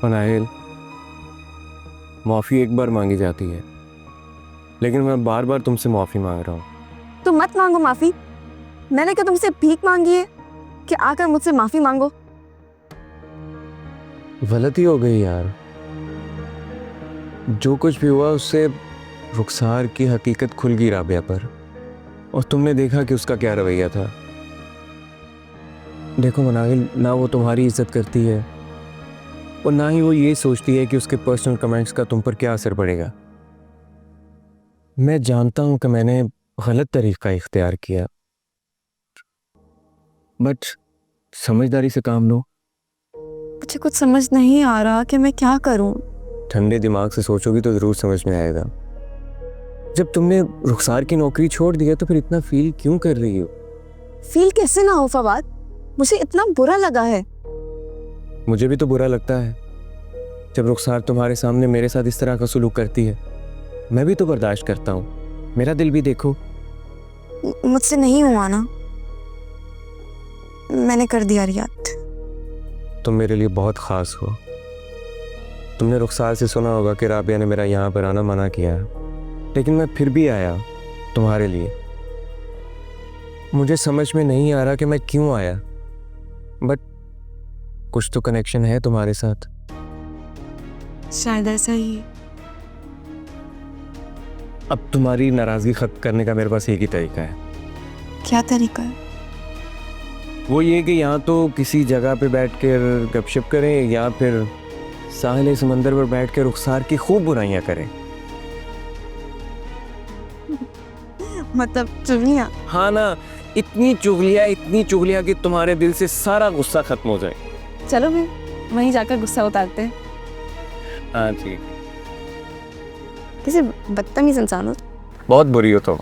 नाहिल, माफ़ी एक बार मांगी जाती है, लेकिन मैं बार बार तुमसे माफ़ी मांग रहा हूँ। तो मत मांगो माफी। मैंने क्या तुमसे भीख मांगी है कि आकर मुझसे माफी मांगो? गलती हो गई यार। जो कुछ भी हुआ उससे रुखसार की हकीकत खुल गई राबिया पर, और तुमने देखा कि उसका क्या रवैया था। देखो मनाहिल, ना वो तुम्हारी इज्जत करती है और ना ही वो ये सोचती है कि उसके पर्सनल कमेंट्स का तुम पर क्या असर पड़ेगा। मैं जानता हूं कि मैंने गलत तरीका इख्तियार किया, बट समझदारी से काम लो। मुझे कुछ समझ नहीं आ रहा कि मैं क्या करूं। ठंडे दिमाग से सोचोगी तो जरूर समझ में आएगा। जब तुमने रुखसार की नौकरी छोड़ दी है तो फिर इतना फील क्यों कर रही हो? फील कैसे ना हो फवाद, मुझे इतना बुरा लगा है। मुझे भी तो बुरा लगता है जब रुखसार तुम्हारे सामने मेरे साथ इस तरह का सलूक करती है। मैं भी तो बर्दाश्त करता हूँ, मेरा दिल भी देखो। मुझसे नहीं हुआ ना, मैंने कर दिया रियात। तुम मेरे लिए बहुत ख़ास हो। तुमने रुखसार से सुना होगा कि राबिया ने मेरा यहाँ पर आना मना किया, लेकिन मैं फिर भी आया तुम्हारे लिए। मुझे समझ में नहीं आ रहा कि मैं क्यों आया, बट कुछ तो कनेक्शन है तुम्हारे साथ। शायद ऐसा ही। अब तुम्हारी नाराज़गी ख़त्म करने का मेरे पास एक ही तरीका है। क्या तरीका है? वो ये कि यहाँ तो किसी जगह पे बैठ कर गपशप करें या फिर साहिल समंदर पर बैठ कर रुखसार की खूब बुराइयाँ करें। मतलब चुगलियां? हाँ ना, इतनी चुगलियाँ कि तुम्हारे दिल से सारा गुस्सा खत्म हो जाए। चलो भी वहीं जाकर गुस्सा उतारते हैं। हाँ ठीक। किसी बदतमीज इंसान हो। बहुत बुरी हो तुम।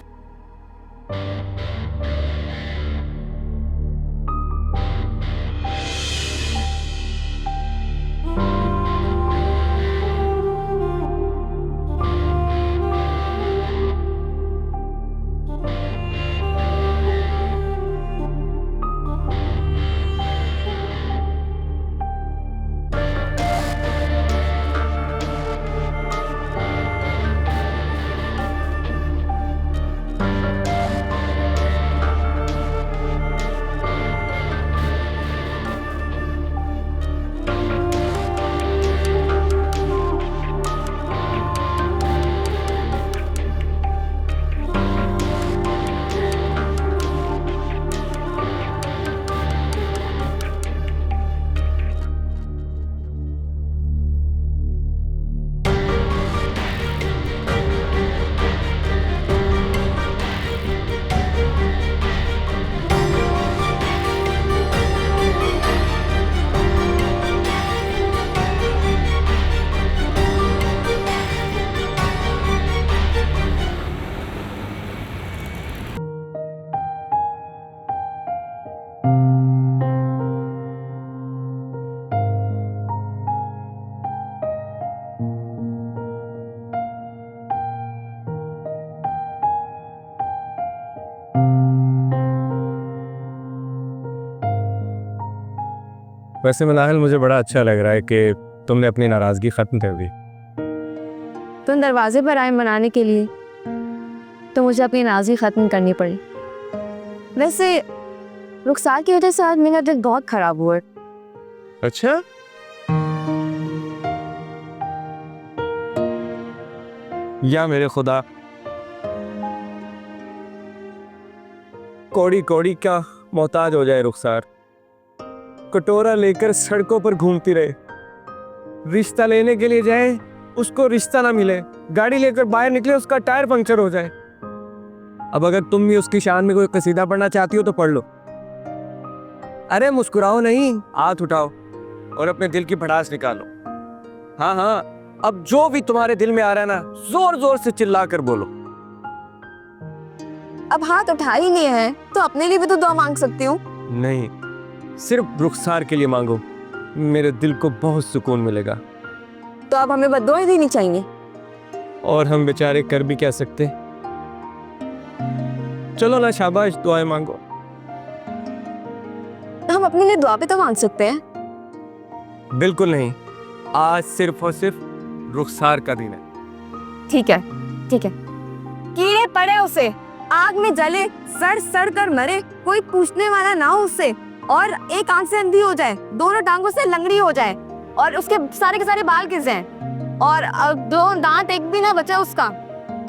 वैसे मनाहिल, मुझे बड़ा अच्छा लग रहा है कि तुमने अपनी नाराज़गी ख़त्म कर दी। तुम दरवाजे पर आए मनाने के लिए तो मुझे अपनी नाज़ी ख़त्म करनी पड़ी। वैसे रुखसार की वजह से आज मेरा दिल बहुत ख़राब हुआ। अच्छा? या मेरे खुदा, कौड़ी कौड़ी क्या मोहताज हो जाए रुखसार। कटोरा लेकर सड़कों पर घूमती रहे, रिश्ता लेने के लिए जाए उसको रिश्ता ना मिले, गाड़ी लेकर बाहर निकले उसका टायर पंक्चर हो जाए। अब अगर तुम भी उसकी शान में कोई कसीदा पढ़ना चाहती हो तो पढ़ लो। अरे मुस्कुराओ नहीं, हाथ उठाओ और अपने दिल की भड़ास निकालो। हाँ हाँ, अब जो भी तुम्हारे दिल में आ रहा है ना, जोर जोर से चिल्ला कर बोलो। अब हाथ उठा ही लिए हैं तो अपने लिए भी तो दुआ मांग सकती हूँ। नहीं, सिर्फ रुखसार के लिए मांगो, मेरे दिल को बहुत सुकून मिलेगा। तो अब हमें बद्दुआएं देनी चाहिए। और हम बेचारे कर भी क्या सकते। चलो ना, शाबाश, दुआएं मांगो। तो हम अपने लिए दुआ भी तो मांग सकते हैं। बिल्कुल नहीं, आज सिर्फ और सिर्फ रुखसार का दिन है। ठीक है, ठीक है। कीड़े पड़े उसे, आग में जले, सड़ सड़ कर मरे, कोई पूछने वाला ना हो उससे, और एक आंख से अंधी हो जाए, दोनों टांगों से लंगड़ी हो जाए, और उसके सारे के सारे बाल गिर जाएं, और दो दांत एक भी ना बचा उसका,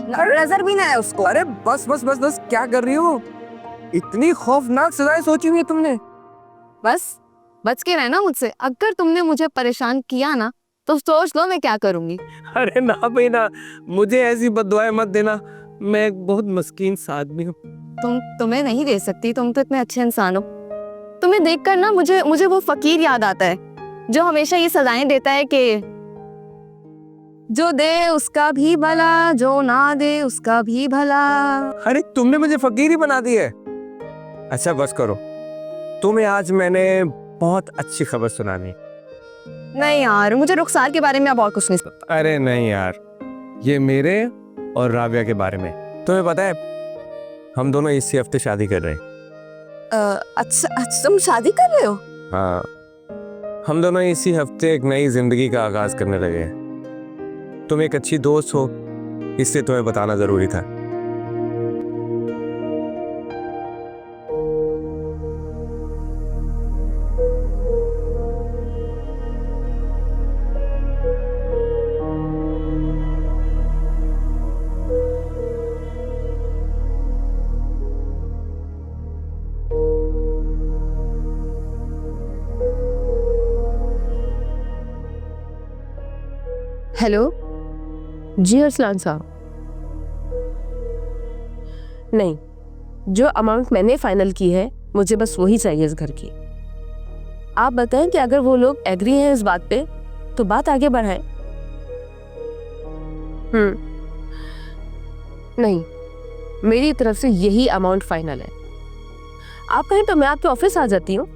नजर भी ना है उसको। अरे बस बस बस बस, क्या कर रही हो? इतनी खौफनाक सजाएं सोची हुई है तुमने? बस बच के रहना मुझसे। अगर तुमने मुझे परेशान किया ना तो सोच लो मैं क्या करूंगी। अरे ना भाई ना, मुझे ऐसी बद्दुआएं मत देना, मैं एक बहुत मस्कीन सा आदमी हूँ। तुम्हें नहीं दे सकती, तुम तो इतने अच्छे इंसान हो। तुम्हें देखकर ना मुझे वो फकीर याद आता है जो हमेशा ये सजाएं देता है कि जो दे उसका भी भला, जो ना दे उसका भी भला। अरे तुमने मुझे फकीर ही बना दी है। अच्छा बस करो, तुम्हें आज मैंने बहुत अच्छी खबर सुनानी। नहीं यार, मुझे रुखसार के बारे में अब और कुछ नहीं पता। अरे नहीं यार, ये मेरे और राबिया के बारे में। तुम्हें पता है हम दोनों इसी हफ्ते शादी कर रहे हैं। अच्छा, तुम शादी कर रहे हो? हाँ, हम दोनों इसी हफ्ते एक नई जिंदगी का आगाज करने लगे हैं। तुम एक अच्छी दोस्त हो, इसलिए तुम्हें बताना जरूरी था। हेलो जी अरसलान साहब। नहीं, जो अमाउंट मैंने फाइनल की है मुझे बस वही चाहिए इस घर की। आप बताएं कि अगर वो लोग एग्री हैं इस बात पे तो बात आगे बढ़ाएं। नहीं, मेरी तरफ से यही अमाउंट फाइनल है। आप कहें तो मैं आपके ऑफिस आ जाती हूँ,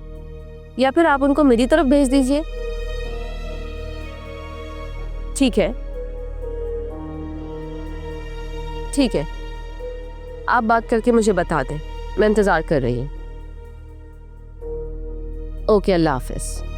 या फिर आप उनको मेरी तरफ भेज दीजिए। ठीक है, ठीक है, आप बात करके मुझे बता दें, मैं इंतजार कर रही हूँ। ओके, अल्लाह हाफिज।